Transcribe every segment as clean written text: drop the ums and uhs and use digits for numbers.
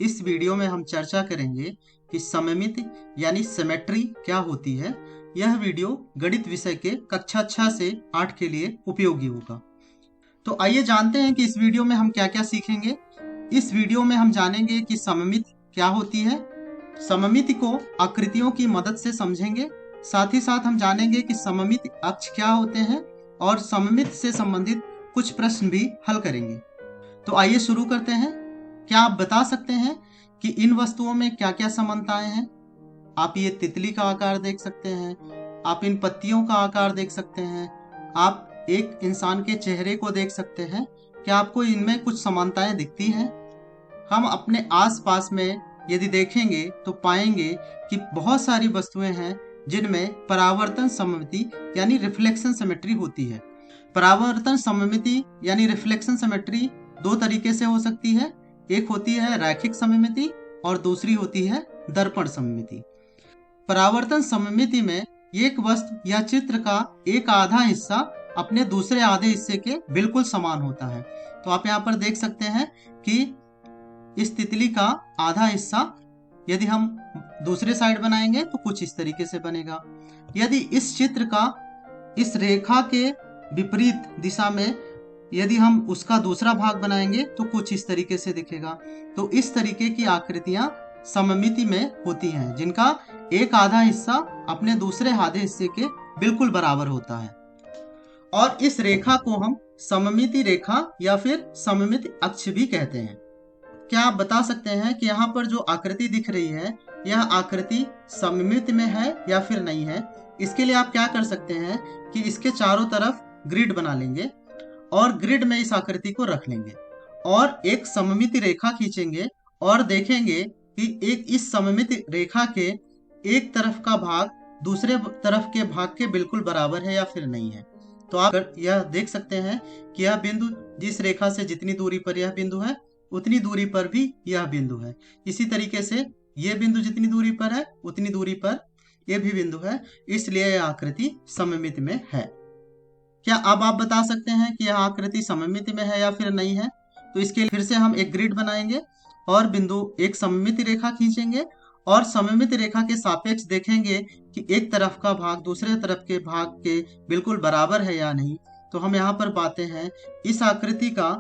इस वीडियो में हम चर्चा करेंगे कि सममिति यानी सिमेट्री क्या होती है। यह वीडियो गणित विषय के कक्षा 6 से 8 के लिए उपयोगी होगा। तो आइए जानते हैं कि इस वीडियो में हम क्या क्या सीखेंगे। इस वीडियो में हम जानेंगे कि सममिति क्या होती है, सममिति को आकृतियों की मदद से समझेंगे। साथ ही साथ हम जानेंगे कि सममिति अक्ष क्या होते हैं और सममिति से संबंधित कुछ प्रश्न भी हल करेंगे। तो आइए शुरू करते हैं। क्या आप बता सकते हैं कि इन वस्तुओं में क्या क्या समानताएं हैं? आप ये तितली का आकार देख सकते हैं, आप इन पत्तियों का आकार देख सकते हैं, आप एक इंसान के चेहरे को देख सकते हैं। क्या आपको इनमें कुछ समानताएं दिखती हैं? हम अपने आसपास में यदि देखेंगे तो पाएंगे कि बहुत सारी वस्तुएं हैं जिनमें परावर्तन सममिति यानी रिफ्लेक्शन सिमेट्री होती है। परावर्तन सममिति यानी रिफ्लेक्शन सिमेट्री दो तरीके से हो सकती है। एक होती है रैखिक सममिति और दूसरी होती है दर्पण सममिति। परावर्तन सममिति में एक वस्तु या चित्र का एक आधा हिस्सा अपने दूसरे आधे हिस्से के बिल्कुल समान होता है। तो आप यहाँ पर देख सकते हैं कि इस तितली का आधा हिस्सा यदि हम दूसरे साइड बनाएंगे तो कुछ इस तरीके से बनेगा। यदि इस चित्र का इस रेखा के विपरीत दिशा में यदि हम उसका दूसरा भाग बनाएंगे तो कुछ इस तरीके से दिखेगा। तो इस तरीके की आकृतियां सममिति में होती हैं जिनका एक आधा हिस्सा अपने दूसरे आधे हिस्से के बिल्कुल बराबर होता है। और इस रेखा को हम सममिति रेखा या फिर सममिति अक्ष भी कहते हैं। क्या आप बता सकते हैं कि यहाँ पर जो आकृति दिख रही है यह आकृति सममिति में है या फिर नहीं है? इसके लिए आप क्या कर सकते हैं कि इसके चारों तरफ ग्रिड बना लेंगे और ग्रिड में इस आकृति को रख लेंगे और एक सममिति रेखा खींचेंगे और देखेंगे कि एक इस सममिति रेखा के एक तरफ का भाग दूसरे तरफ के भाग के बिल्कुल बराबर है या फिर नहीं है। तो आप यह देख सकते हैं कि यह बिंदु जिस रेखा से जितनी दूरी पर यह बिंदु है उतनी दूरी पर भी यह बिंदु है। इसी तरीके से यह बिंदु जितनी दूरी पर है उतनी दूरी पर यह भी बिंदु है, इसलिए यह आकृति सममिति में है। क्या अब आप बता सकते हैं कि यह आकृति सममिति में है या फिर नहीं है? तो इसके लिए फिर से हम एक ग्रिड बनाएंगे और बिंदु एक सममिति रेखा खींचेंगे और सममिति रेखा के सापेक्ष देखेंगे कि एक तरफ का भाग दूसरे तरफ के भाग के बिल्कुल बराबर है या नहीं। तो हम यहाँ पर पाते हैं इस आकृति का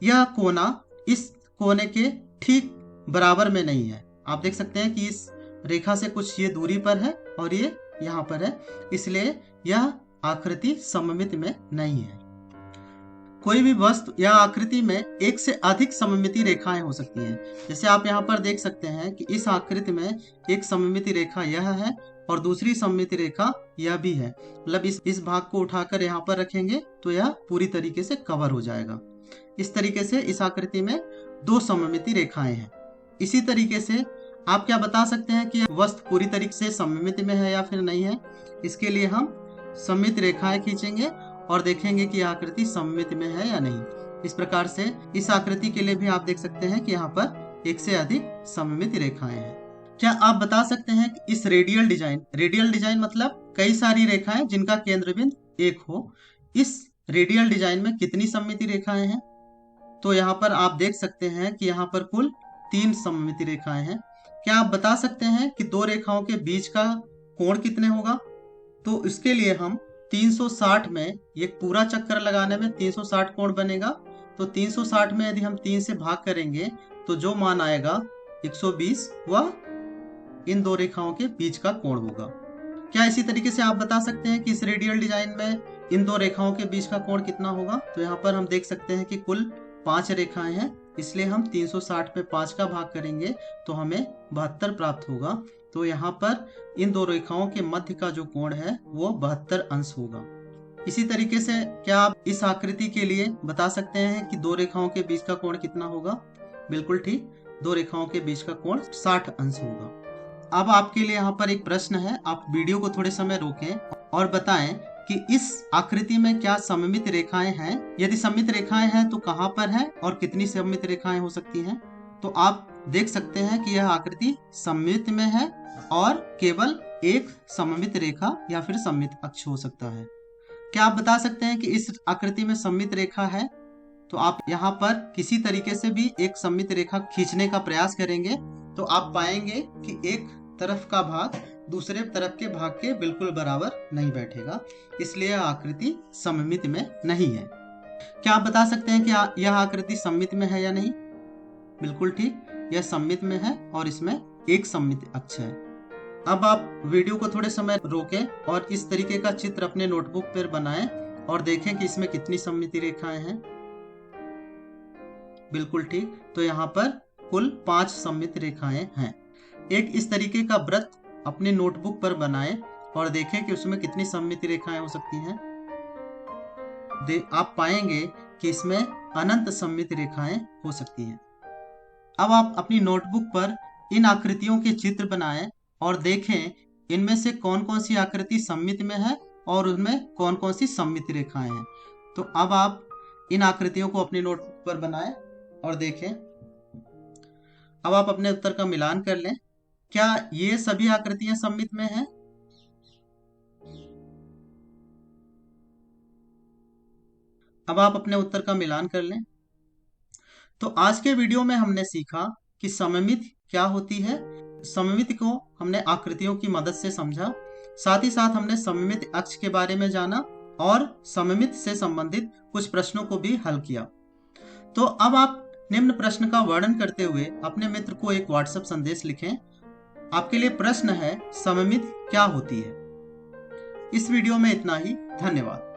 यह कोना इस कोने के ठीक बराबर में नहीं है। आप देख सकते हैं कि इस रेखा से कुछ ये दूरी पर है और ये यहाँ पर है, इसलिए यह आकृति सममिति में नहीं है। कोई भी वस्तु या आकृति में एक से अधिक सममिति रेखाएं हो सकती हैं। जैसे आप यहाँ पर देख सकते हैं कि इस आकृति में एक सममिति रेखा यह है और दूसरी सममिति रेखा यह भी है। मतलब इस भाग को उठाकर यहाँ पर रखेंगे तो यह पूरी तरीके से कवर हो जाएगा। इस तरीके से इस आकृति में दो सममिति रेखाएं हैं। इसी तरीके से आप क्या बता सकते हैं कि वस्तु पूरी तरीके से सममिति में है या फिर नहीं है? इसके लिए हम सममित रेखाएं खींचेंगे और देखेंगे कि आकृति सममिति में है या नहीं। इस प्रकार से इस आकृति के लिए भी आप देख सकते हैं कि यहाँ पर एक से अधिक सममिति रेखाएं हैं। क्या आप बता सकते हैं कि इस रेडियल डिजाइन मतलब कई सारी रेखाएं जिनका केंद्र बिंदु एक हो, इस रेडियल डिजाइन में कितनी सममिति रेखाएं हैं? तो यहाँ पर आप देख सकते हैं कि यहाँ पर कुल 3 सममिति रेखाएं हैं। क्या आप बता सकते हैं कि दो रेखाओं के बीच का कोण कितने होगा? तो इसके लिए हम 360 में ये पूरा चक्कर लगाने में 360 कोण बनेगा। तो 360 में यदि हम 3 से भाग करेंगे तो जो मान आएगा 120 वह इन दो रेखाओं के बीच का कोण होगा। क्या इसी तरीके से आप बता सकते हैं कि इस रेडियल डिजाइन में इन दो रेखाओं के बीच का कोण कितना होगा? तो यहाँ पर हम देख सकते हैं कि कुल 5 रेखाएं हैं, इसलिए हम 360 में 5 का भाग करेंगे तो हमें 72 प्राप्त होगा। तो यहाँ पर इन दो रेखाओं के मध्य का जो कोण है वो 72 अंश होगा। इसी तरीके से क्या आप इस आकृति के लिए बता सकते हैं कि दो रेखाओं के बीच का कोण कितना होगा? बिल्कुल ठीक, दो रेखाओं के बीच का कोण 60 अंश होगा। अब आपके लिए यहाँ पर एक प्रश्न है, आप वीडियो को थोड़े समय रोकें और बताएं कि इस आकृति में क्या सममित रेखाएं हैं? यदि सममित रेखाएं हैं तो कहां पर है और कितनी सममित रेखाएं हो सकती हैं? तो आप देख सकते हैं कि यह आकृति सममित में है और केवल एक सममित रेखा या फिर सममित अक्ष हो सकता है। क्या आप बता सकते हैं कि इस आकृति में सममित रेखा है? तो आप यहाँ पर किसी तरीके से भी एक सममित रेखा खींचने का प्रयास करेंगे तो आप पाएंगे कि एक तरफ का भाग दूसरे तरफ के भाग के बिल्कुल बराबर नहीं बैठेगा, इसलिए यह आकृति सममित में नहीं है। क्या आप बता सकते हैं कि यह आकृति सममित में है या नहीं? बिल्कुल ठीक, यह सममित में है और इसमें एक सममित अक्ष है। अब आप वीडियो को थोड़े समय रोकें और इस तरीके का चित्र अपने नोटबुक पर बनाएं और देखें कि इसमें कितनी सममित रेखाएं हैं। बिल्कुल ठीक, तो यहाँ पर कुल 5 सममित रेखाएं हैं। एक इस तरीके का वृत्त अपने नोटबुक पर बनाएं और देखें कि उसमें कितनी सममित रेखाएं हो सकती हैं। आप पाएंगे कि इसमें अनंत सममित रेखाएं हो सकती हैं। अब आप अपनी नोटबुक पर इन आकृतियों के चित्र बनाएं और देखें इनमें से कौन कौन सी आकृति सममित में है और उसमें कौन कौन सी सममित रेखाएं हैं। तो अब आप इन आकृतियों को अपनी नोटबुक पर बनाएं और देखें। अब आप अपने उत्तर का मिलान कर लें। क्या ये सभी आकृतियां सममित में हैं? अब आप अपने उत्तर का मिलान कर लें। तो आज के वीडियो में हमने सीखा कि सममित क्या होती है। सममित को हमने आकृतियों की मदद से समझा, साथ ही साथ हमने सममित अक्ष के बारे में जाना और सममित से संबंधित कुछ प्रश्नों को भी हल किया। तो अब आप निम्न प्रश्न का वर्णन करते हुए अपने मित्र को एक व्हाट्सएप संदेश लिखें। आपके लिए प्रश्न है, सममित क्या होती है? इस वीडियो में इतना ही। धन्यवाद।